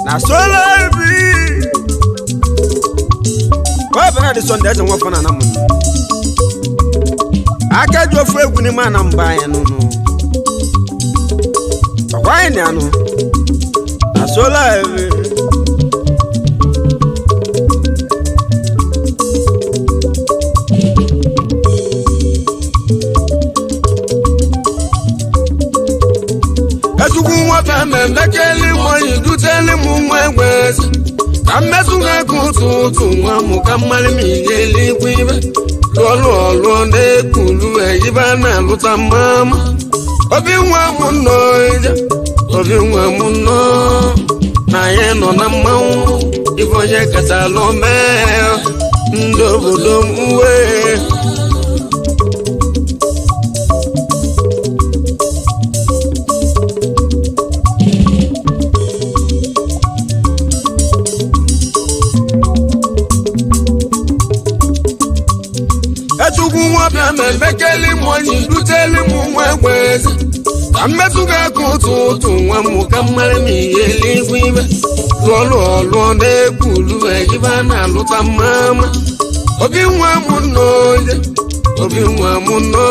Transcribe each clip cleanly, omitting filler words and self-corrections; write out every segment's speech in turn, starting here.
na sola bi wa bana de sonde se won fana na mu aka jo fu egwu ni ma na mba ya no no why ni anu na sola bi Mekeli moyi duteli mumwegwes Kametunga kututu mwamu kamali migeli kwibe Lolo olo nekulu ejibana luta mama Obi mwamuno ija Obi mwamuno Na yeno na mau Ivoye katalome Ndobodo mwe Mekeli moyi duteli mumwegwes Kametunga kututu mwamu kamali migeli kwibe Lolo olo nekulu ejibana luta mama Obi mwamuno Obi mwamuno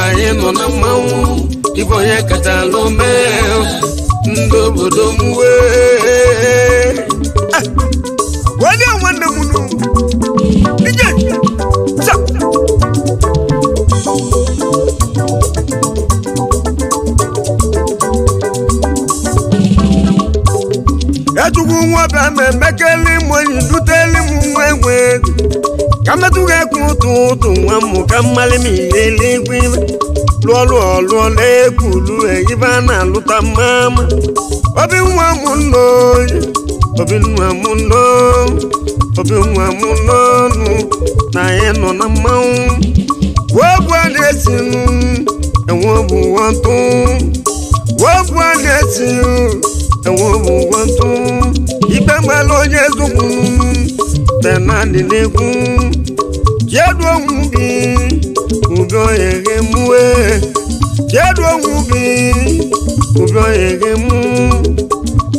Ayeno na mau Ivoye katalome Ndobodo mwe Wadi wande munu Nije Mekeli moyi duteli mumwegwe Kametunga kututu mwamu kamali migeli kwibe Lolo olo nekulu ejibana luta mama Obi mwamuno Obi mwamuno Obi mwamuno Na yeno na mau Wabwa nesinu Ewobu wantu Wabwa nesinu Ewobu wantu Ibe malo yezuku Benani neku Jedwa mubi Ubyo yege muwe Jedwa mubi Ubyo yege mu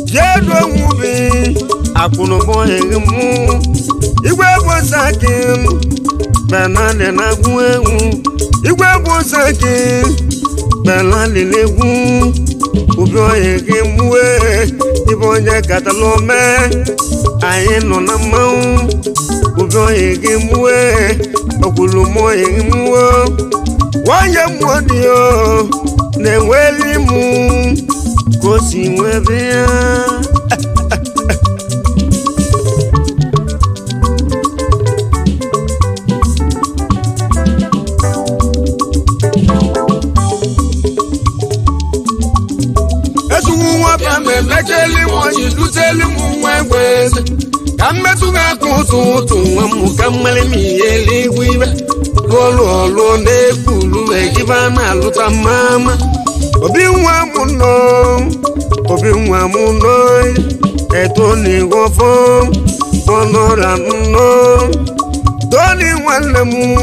Jedwa mubi Akunobo yege mu Igwe bosakin Benani na kuewu Igwe bosakin Benani neku Ubyo yege muwe Ibonye katalome Ayeno na mau Ubyo yege muwe Okulumo yege muwe Wanye mwodio Neweli mu Kosi mwebea Mekeli moyi duteli mumwegwes Kametunga kututu mwamu kamali migeli kwibe Lolo olo nekulu ejibana luta mama Obi mwamuno Obi mwamuno Etoni gofo Onora no Doni wanemu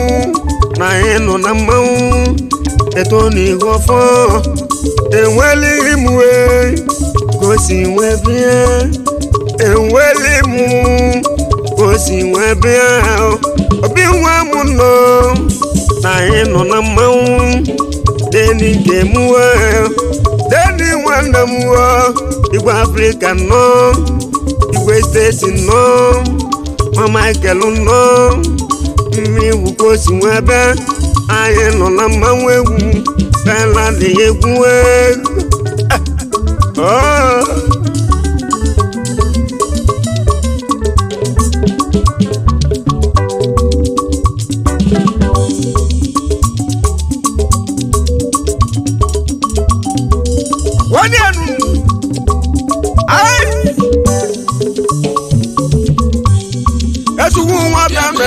Na yeno na mau Etoni gofo Enweli imwe Kosi mwebia Enweli mu Kosi mwebia Obi mwamuno Na yeno na mau Deni kemuwe Deni wanda muwa Igwe Africa no Igwe States no Mama Ikelu no Miwu kosi mwebia Ayeno na mau egwu Bela di egwu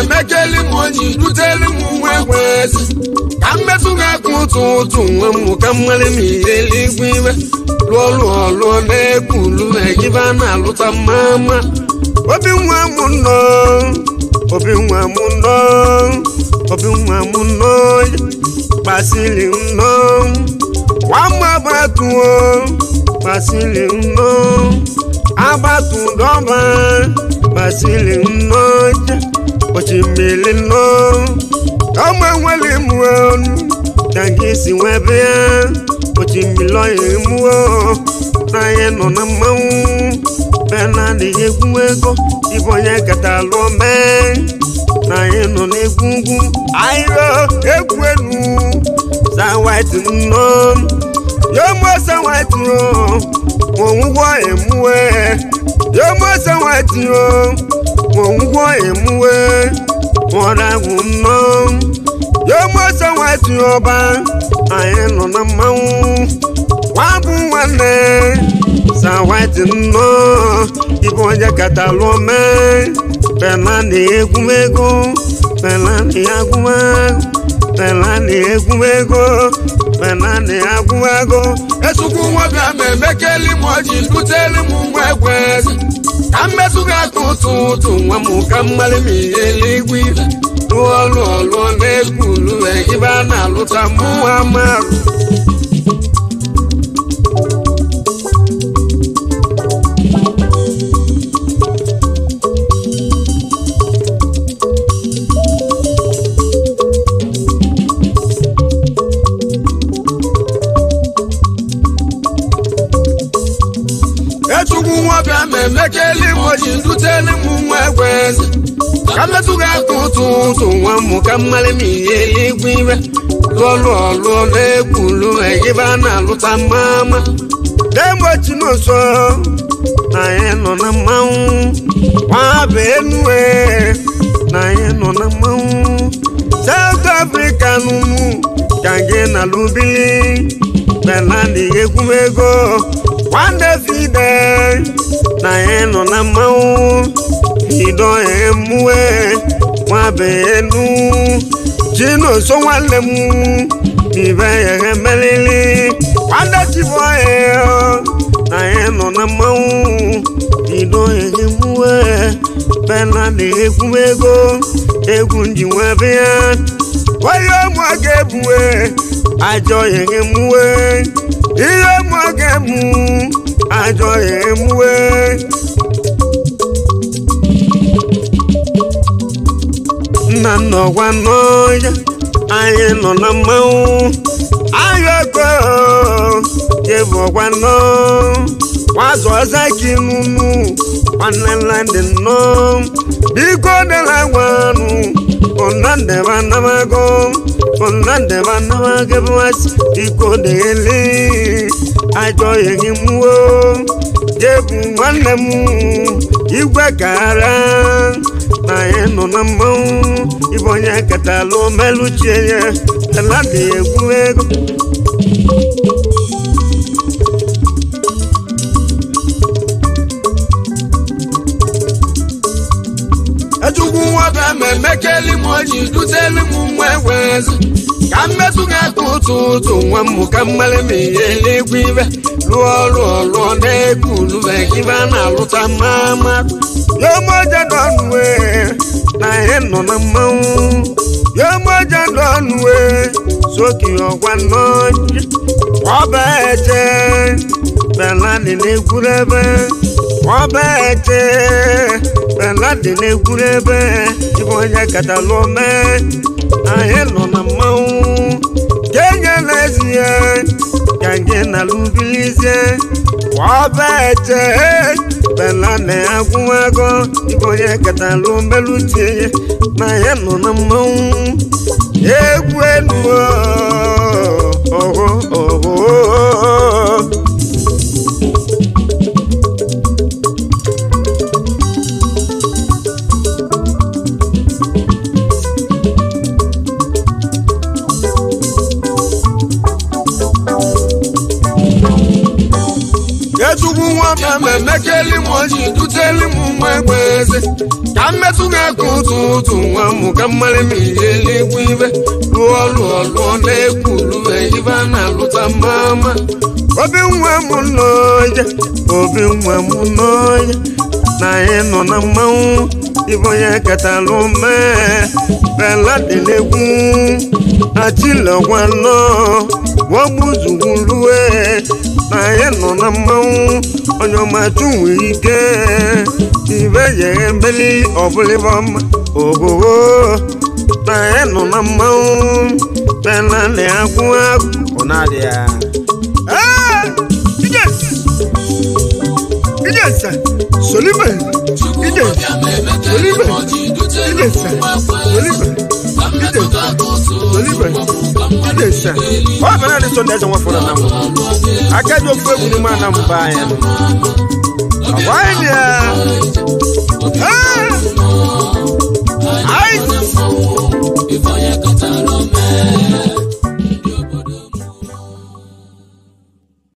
Mekeli moyi duteli mumwegwes Kametunga kututu mwamu kamali migeli kwibe Lolo olo nekulu ejibana luta mama Obi mwamuno Obi mwamuno Obi mwamuno Basili uno Wamba batuo Basili uno batu doma basili noja ochimili no ọmọ wẹlẹ mu ọnu dangisi wẹbẹ ochimilo emu ọ n'ayẹ nọ na mmanwu bẹ́ẹ̀ náà lè egun ego ìbọn yẹn kẹta lọ mẹ́ n'ayẹ nọ n'egungun ayọ egwu enu sanwaiti nọ yóò mọ sanwaiti o òun wọ emu ẹ yóò mọ sanwaiti o òun wọ emu ẹ wọn dàgùn nọ yóò mọ sanwaiti ọba ayẹ nọ na mmanwu wọn bú wọn nẹ. Sanwaiti nọ ìbọn yẹ kàtà lọ mẹ́ bẹ́ẹ̀nà ní egun ego bẹ́ẹ̀nà ní agun ego bẹ́ẹ̀nà ní egun ego bẹ́ẹ̀nà ní agun ego. Esukwu nwoke amemekeli moji duteli mu nwekwezi ka mmesuga kụtụtụ nwa m ka mmali m ihe eluigwe lụọ lụọ n'egwulu ibe a na-alụta mmụọ amarụ. Esukwu nwoke amemekeli moji duteli mu nwekwezi ka mmesuga kụtụtụ nwa m ka mmali m ihe eluigwe ibe lụọ n'egwulu ibe a na-alụta mama. Demochi n'ụsọ na anyị nọ na mmanwụ nwabe enue na anyị nọ na mmanwụ South Africa nụnụ ka gị na lubili benani egwumego nwanne fide na anyị nọ na mmanwụ ido emuwe nwabe enu Chinoso nwanne m ibe ya melili nwanne chiboye na anyị nọ na mmanwụ ido emuwe benani egwumego egwu nji nwebe ya wayo mụ ga-ebuwe ajọ emuwe ihe mụ ga-ebu ajọ emuwe. Nna nnọkwa n'ọya anyị nọ na mmanwụ ayọkọ jebọkwa nọ nwazụ ọza gị nụnụ nwanne landị nọ biko dela gwanụ onandeba namago onandeba namago bụwasị biko dele ajọ yeghị mwo jebu nwanne m igwe kara na anyị nọ na mmanwụ ibonye katalụ meluchie ya talade egwu ego. Esukwu nwoke amemekeli moji duteli mu nwekwezi ka mmesuga kụtụtụ nwa m ka mmali m ihe eluigwe ibe lụọ n'egwulu ibe a na-alụta mama. Yomoja donwe na anyị nọ na mmanwụ Yomoja donwe soki ọgwa n'ọjị ọba eche beladi n'egwurebe ọba eche beladi n'egwurebe ibe onye katalụ mee anyị nọ na mmanwụ genye n'ezie ka gị na lubilizie ọba eche beladi agwụwago ibe onye katalụ melutie na anyị nọ na mmanwụ egwu elu Esukwu nwoke amemekeli moji duteli mu nwekwezi ka mmesuga kụtụtụ nwa m ka mmali m ihe eluigwe ibe lụọ n'egwulu ibe a na-alụta mama. Obi nwa m n'ọya obi nwa m n'ọya na anyị nọ na mmanwụ ibe onye katalụ mee bela dị n'egwu achilekwa nọ wọgbuzugwurue na anyị nọ na mmanwụ onye ọmachu nwere ike ibe yere mbeli ọbụlịbọma ogogo na anyị nọ na mmanwụ bela na-agwụ agwụ ọ na-adị ya Ijesa Soliman Ijesa Soliman Ijesa Soliman Ijesa oh bana ni sonda za wafona namu akajo fwe ni mana mbaya awanya ai